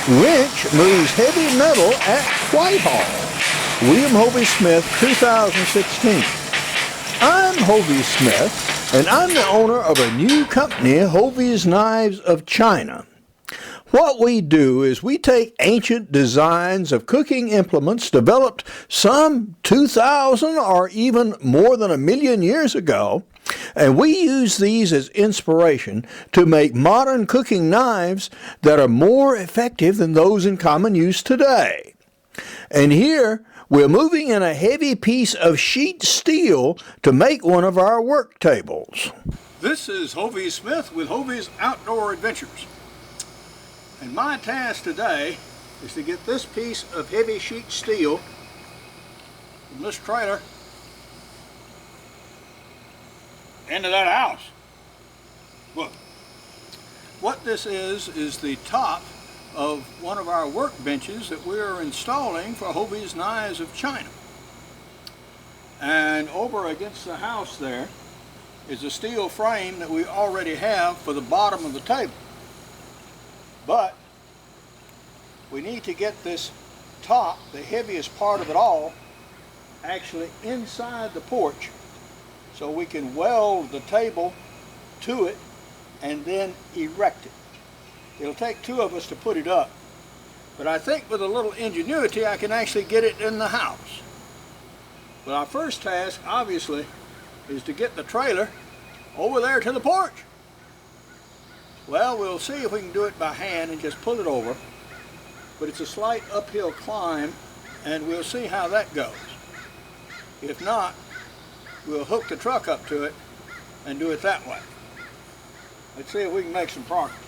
Winch moves heavy metal at Whitehall. William Hovey Smith, 2016. I'm Hovey Smith, and I'm the owner of a new company, Hovey's Knives of China. What we do is we take ancient designs of cooking implements developed some 2,000 or even more than 1,000,000 years ago, and we use these as inspiration to make modern cooking knives that are more effective than those in common use today. And here, we're moving in a heavy piece of sheet steel to make one of our work tables. This is Hovey Smith with Hovey's Outdoor Adventures. And my task today is to get this piece of heavy sheet steel from this trailer into that house. Look, what this is the top of one of our workbenches that we are installing for Hovey's Knives of China. And over against the house there is a steel frame that we already have for the bottom of the table. But we need to get this top, the heaviest part of it all, actually inside the porch so we can weld the table to it and then erect it. It'll take two of us to put it up, but I think with a little ingenuity I can actually get it in the house. But our first task, obviously, is to get the trailer over there to the porch. Well, we'll see if we can do it by hand and just pull it over, but it's a slight uphill climb, and we'll see how that goes. If not, we'll hook the truck up to it and do it that way. Let's see if we can make some progress.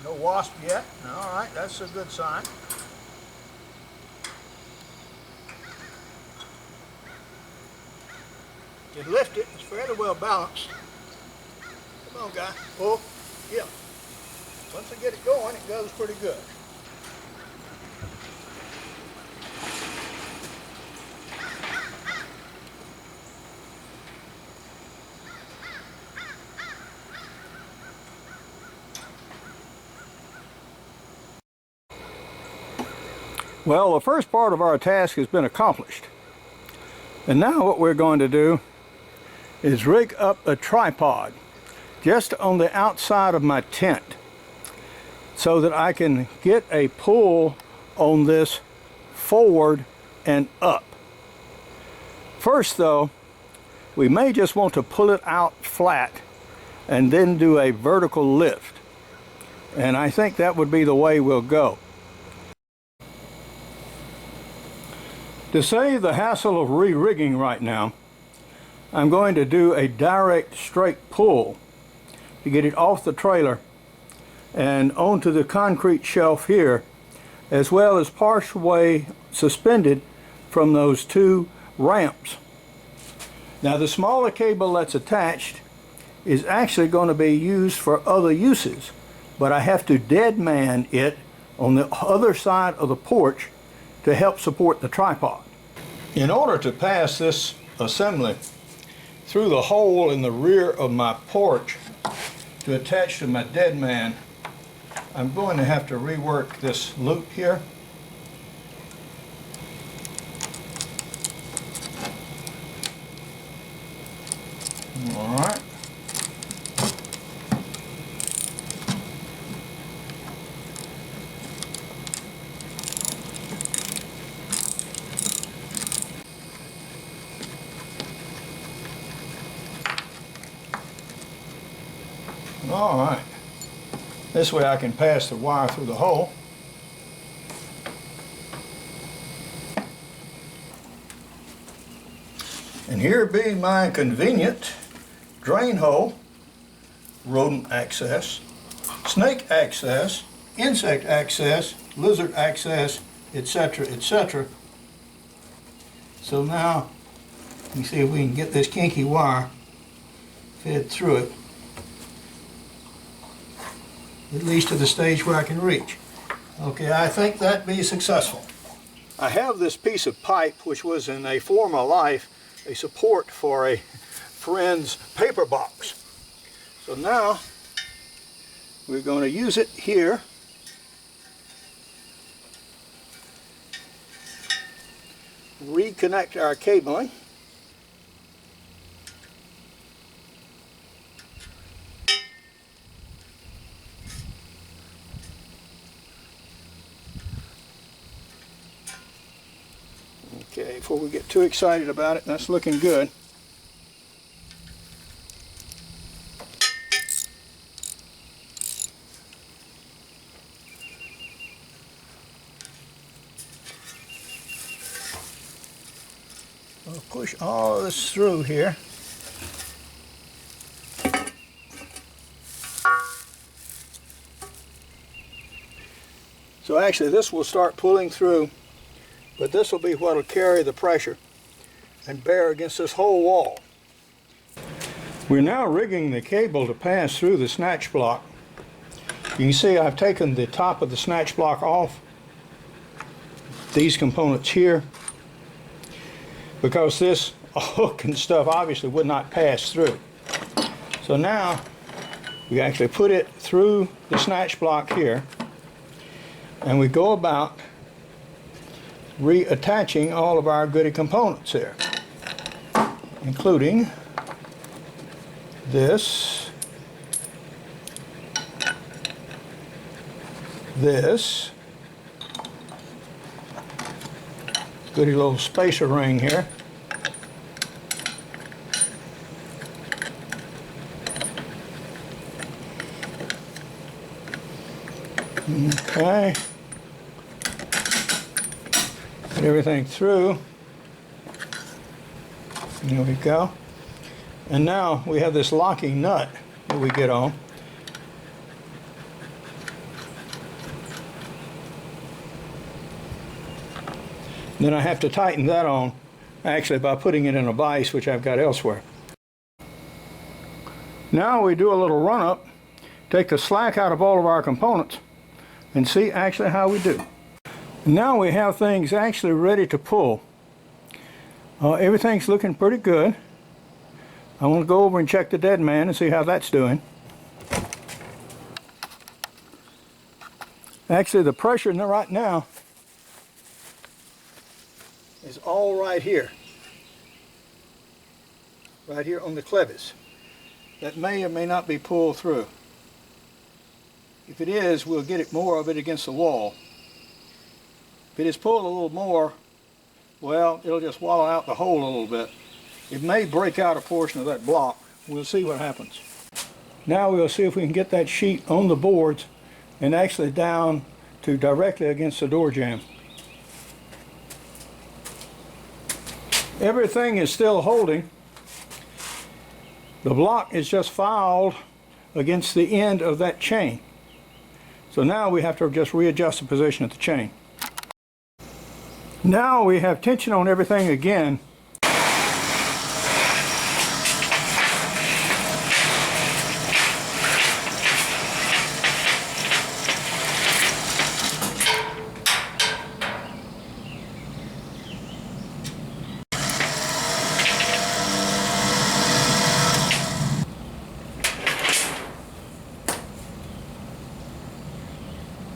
No wasp yet. All right, that's a good sign. You can lift it, it's fairly well balanced. Come on, guy, pull, yeah. Once I get it going, it goes pretty good. Well, the first part of our task has been accomplished. And now what we're going to do is rig up a tripod just on the outside of my tent so that I can get a pull on this forward and up. First though, we may just want to pull it out flat and then do a vertical lift. And I think that would be the way we'll go. To save the hassle of re-rigging right now, I'm going to do a direct straight pull to get it off the trailer and onto the concrete shelf here, as well as partially suspended from those two ramps. Now the smaller cable that's attached is actually going to be used for other uses, but I have to dead man it on the other side of the porch to help support the tripod. In order to pass this assembly through the hole in the rear of my porch to attach to my dead man, I'm going to have to rework this loop here. All right. All right. This way I can pass the wire through the hole. And here being my convenient drain hole, rodent access, snake access, insect access, lizard access, etc., etc. So now, let me see if we can get this kinky wire fed through it, at least to the stage where I can reach. Okay, I think that'd be successful. I have this piece of pipe which was in a former life a support for a friend's paper box. So now we're going to use it here. Reconnect our cabling. Okay, before we get too excited about it, that's looking good. We'll push all of this through here. So actually this will start pulling through, but this will be what will carry the pressure and bear against this whole wall. We're now rigging the cable to pass through the snatch block. You can see I've taken the top of the snatch block off, these components here, because this hook and stuff obviously would not pass through. So now we actually put it through the snatch block here, and we go about reattaching all of our goody components here, including this, this goody little spacer ring here, okay, get everything through. There we go. And now we have this locking nut that we get on. Then I have to tighten that on, actually, by putting it in a vise, which I've got elsewhere. Now we do a little run-up, take the slack out of all of our components, and see actually how we do. Now we have things actually ready to pull. Everything's looking pretty good. I want to go over and check the dead man and see how that's doing. Actually, the pressure right now is all right here on the clevis. That may or may not be pulled through. If it is, we'll get it more of it against the wall. If it is pulled a little more, well, it'll just wallow out the hole a little bit. It may break out a portion of that block. We'll see what happens. Now we'll see if we can get that sheet on the boards and actually down to directly against the door jamb. Everything is still holding. The block is just fouled against the end of that chain. So now we have to just readjust the position of the chain. Now we have tension on everything again.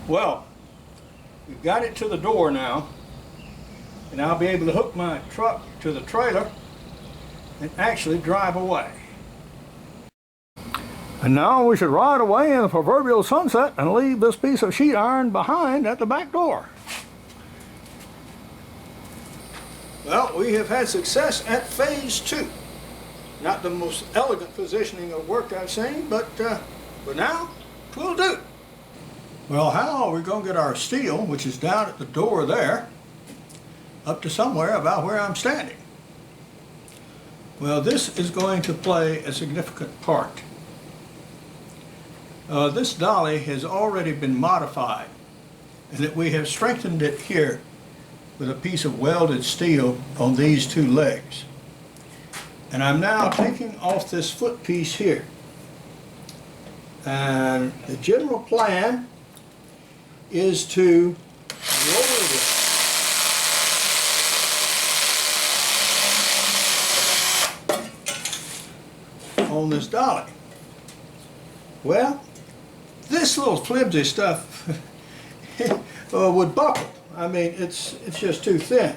Well, we've got it to the door now, and I'll be able to hook my truck to the trailer and actually drive away. And now we should ride away in the proverbial sunset and leave this piece of sheet iron behind at the back door. Well, we have had success at phase 2. Not the most elegant positioning of work I've seen, but for now, 'twill do. Well, how are we going to get our steel, which is down at the door there, up to somewhere about where I'm standing? Well, this is going to play a significant part. This dolly has already been modified, and that we have strengthened it here with a piece of welded steel on these two legs. And I'm now taking off this foot piece here. And the general plan is to lower this. on this dolly. Well, this little flimsy stuff would buckle. I mean, it's just too thin.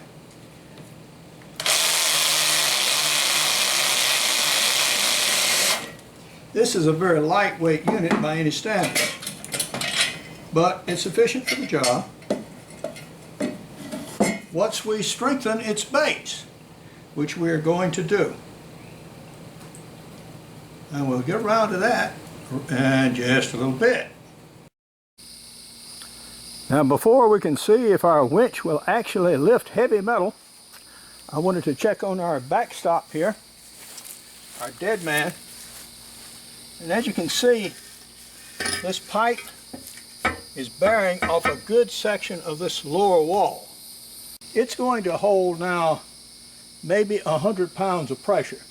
This is a very lightweight unit by any standard, but it's sufficient for the job once we strengthen its base, which we're going to do. And we'll get around to that in just a little bit. Now, before we can see if our winch will actually lift heavy metal, I wanted to check on our backstop here, our dead man. And as you can see, this pipe is bearing off a good section of this lower wall. It's going to hold now maybe 100 pounds of pressure,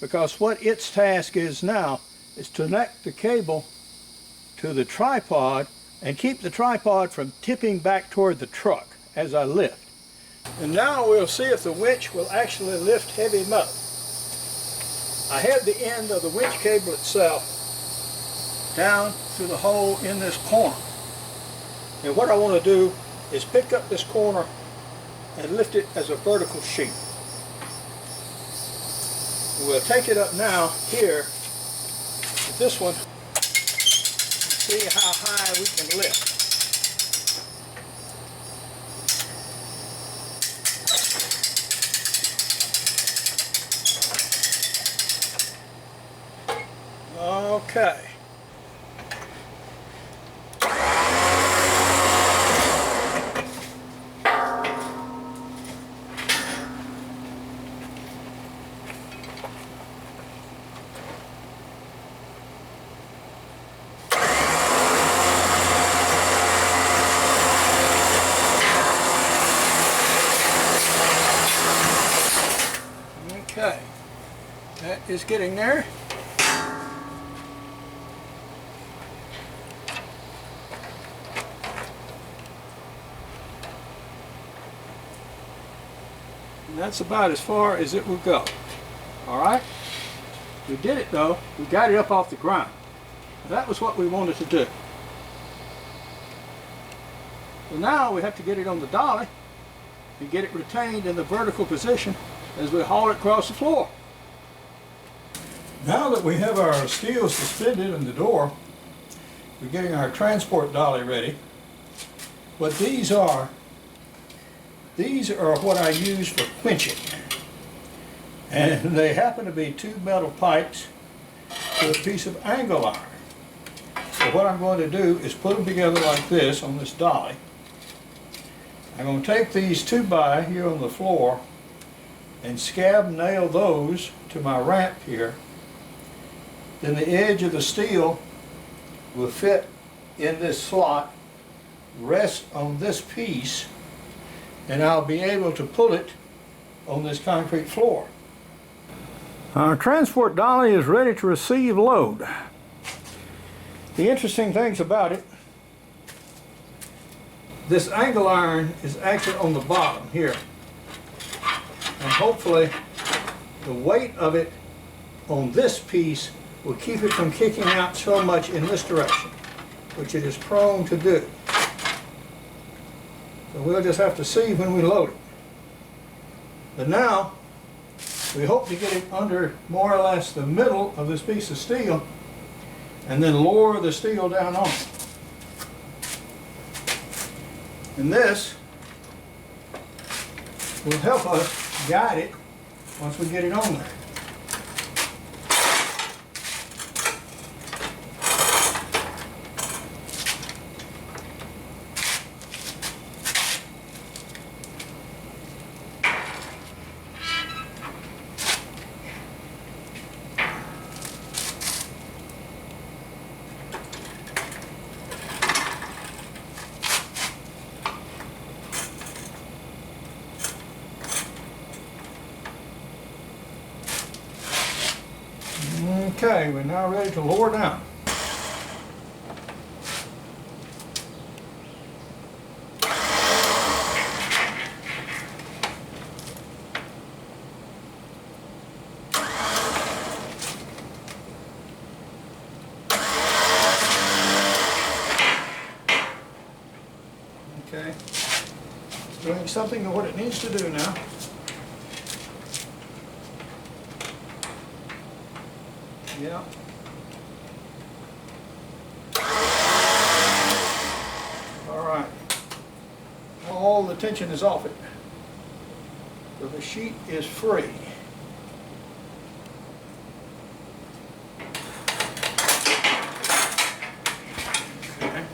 because what its task is now is to connect the cable to the tripod and keep the tripod from tipping back toward the truck as I lift. And now we'll see if the winch will actually lift heavy metal. I have the end of the winch cable itself down through the hole in this corner. And what I want to do is pick up this corner and lift it as a vertical sheet. We'll take it up now here with this one and see how high we can lift. Okay. Okay. That is getting there. And that's about as far as it will go. Alright? We did it though. We got it up off the ground. That was what we wanted to do. So now we have to get it on the dolly and get it retained in the vertical position as we haul it across the floor. Now that we have our steel suspended in the door, we're getting our transport dolly ready. What these are what I use for quenching. And they happen to be two metal pipes with a piece of angle iron. So what I'm going to do is put them together like this on this dolly. I'm going to take these 2x here on the floor and scab nail those to my ramp here. Then the edge of the steel will fit in this slot, rest on this piece, and I'll be able to pull it on this concrete floor. Our transport dolly is ready to receive load. The interesting things about it, this angle iron is actually on the bottom here. And hopefully the weight of it on this piece will keep it from kicking out so much in this direction, which it is prone to do. So we'll just have to see when we load it. But now, we hope to get it under more or less the middle of this piece of steel and then lower the steel down on it. And this will help us guide it once we get it on there. Okay, we're now ready to lower down. doing something to what it needs to do now. Yeah. All right. All the tension is off it. So the sheet is free. Okay.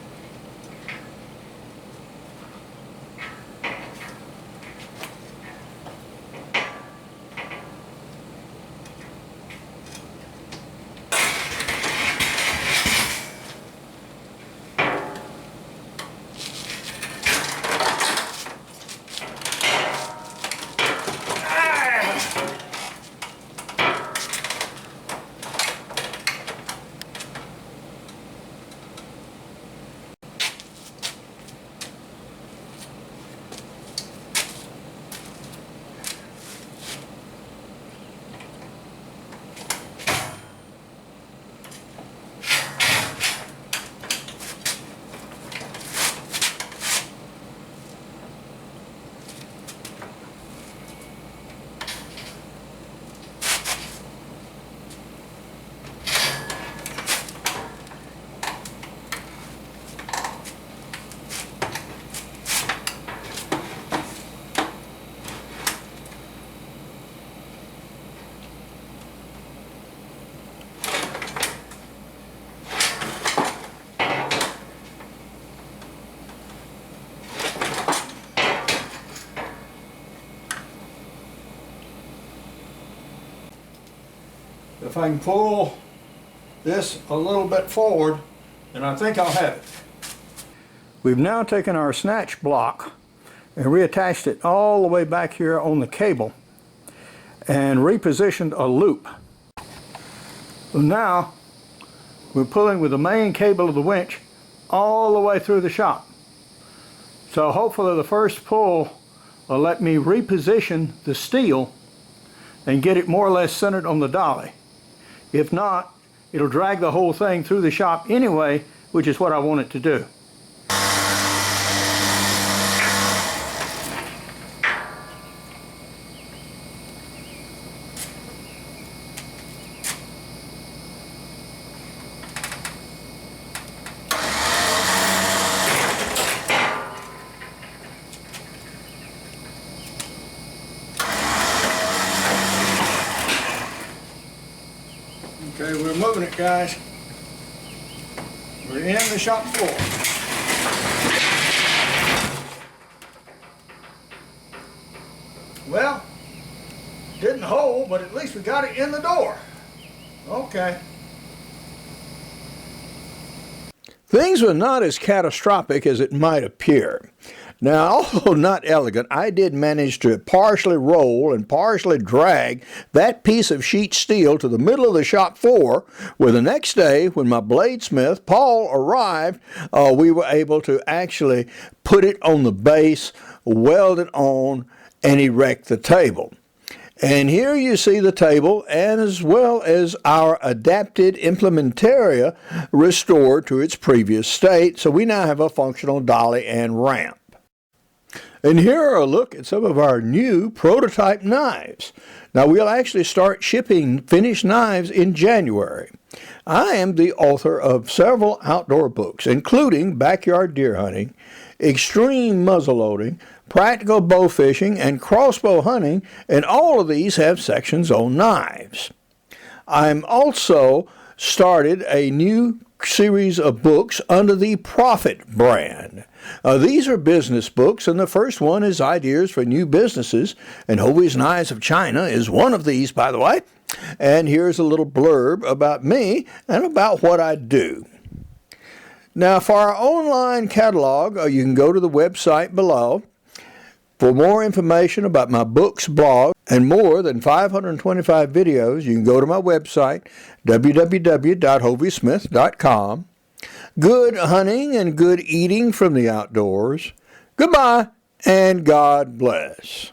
If I can pull this a little bit forward, then I think I'll have it. We've now taken our snatch block and reattached it all the way back here on the cable and repositioned a loop. So now we're pulling with the main cable of the winch all the way through the shop. So hopefully the first pull will let me reposition the steel and get it more or less centered on the dolly. If not, it'll drag the whole thing through the shop anyway, which is what I want it to do. Okay, we're moving it, guys. We're in the shop floor. Well, didn't hold, but at least we got it in the door. Okay. Things were not as catastrophic as it might appear. Now, although not elegant, I did manage to partially roll and partially drag that piece of sheet steel to the middle of the shop floor, where the next day, when my bladesmith, Paul, arrived, we were able to actually put it on the base, weld it on, and erect the table. And here you see the table, and as well as our adapted implementaria restored to its previous state, so we now have a functional dolly and ramp. And here are a look at some of our new prototype knives. Now we'll actually start shipping finished knives in January. I am the author of several outdoor books, including Backyard Deer Hunting, Extreme Muzzleloading, Practical Bow Fishing, and Crossbow Hunting, and all of these have sections on knives. I'm also started a new series of books under the Profit brand. These are business books, and the first one is Ideas for New Businesses, and Hovey's Knives of China is one of these, by the way. And here's a little blurb about me and about what I do. Now, for our online catalog, you can go to the website below. For more information about my books, blog, and more than 525 videos, you can go to my website, www.hoveysmith.com. Good hunting and good eating from the outdoors. Goodbye, and God bless.